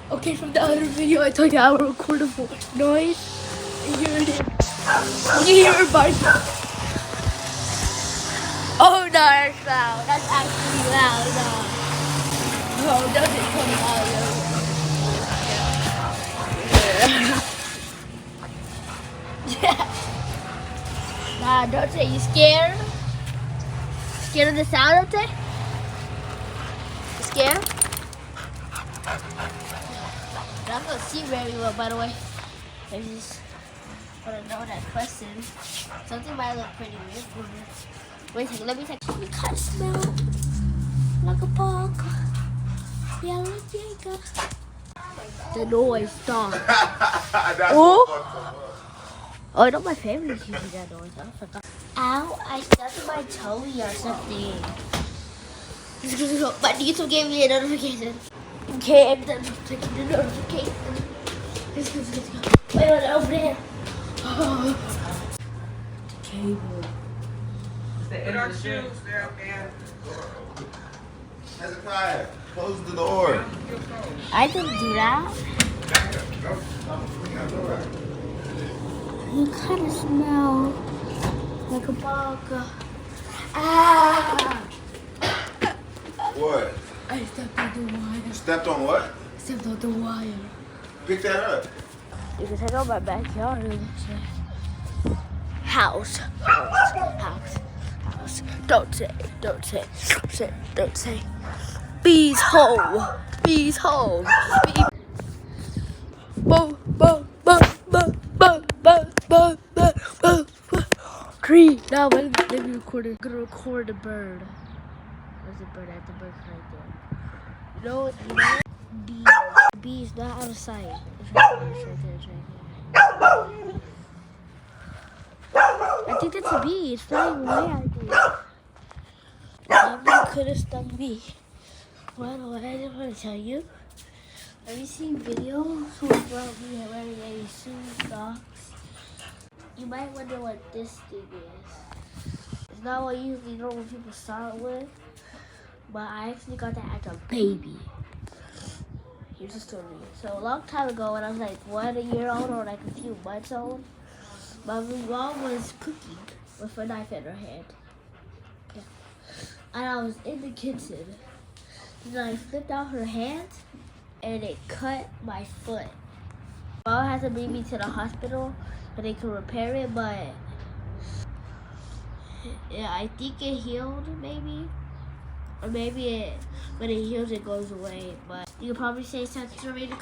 Okay, from the other video, I told you I would record a noise. And here it is. You hear her barking. Oh, no, that's loud. That's actually loud. No, doesn't come loud. Yeah. Nah, don't say you scared. Scared of the sound, don't you? Scared? I'm not gonna see very well, by the way. I just want to know that question. Something might look pretty weird for me. Wait a second, let me take. You kind of smell like a punk. Yeah, like Jacob. The noise stopped. Oh! Oh, not my family's using that noise. I forgot. Ow, I stuck my toe or something. But YouTube gave me a notification. Okay, I'm done taking the notification. Let's go. Wait, over there. Oh. The cable. Put our shoes there, man. Hezekiah, close the door. I can do that. You kind of smell like a bug. Ah! What? I stepped on the wire. You stepped on what? Stepped on the wire. Pick that up. You can take out my backyard. House. Don't say. Bees hole. Bees. Boom. Tree. Now let me record it. I'm gonna record a bird. There's a bird at the bird right there. You know what? Bees not out of sight. It's right there. I think that's a bee. It's flying away, I think. Something could have stung me. Well, what I just want to tell you. Have you seen videos where we are wearing any socks? You might wonder what this thing is. It's not what you usually know what people start with. But I actually got that as a baby. Here's the story. So a long time ago when I was like 1 year old or like a few months old, my mom was cooking with a knife in her hand. Yeah. And I was in the kitchen. And I flipped out her hand and it cut my foot. Mom had to bring me to the hospital so they could repair it, but yeah, I think it healed maybe. Or maybe when it heals, it goes away. But you can probably say saturated.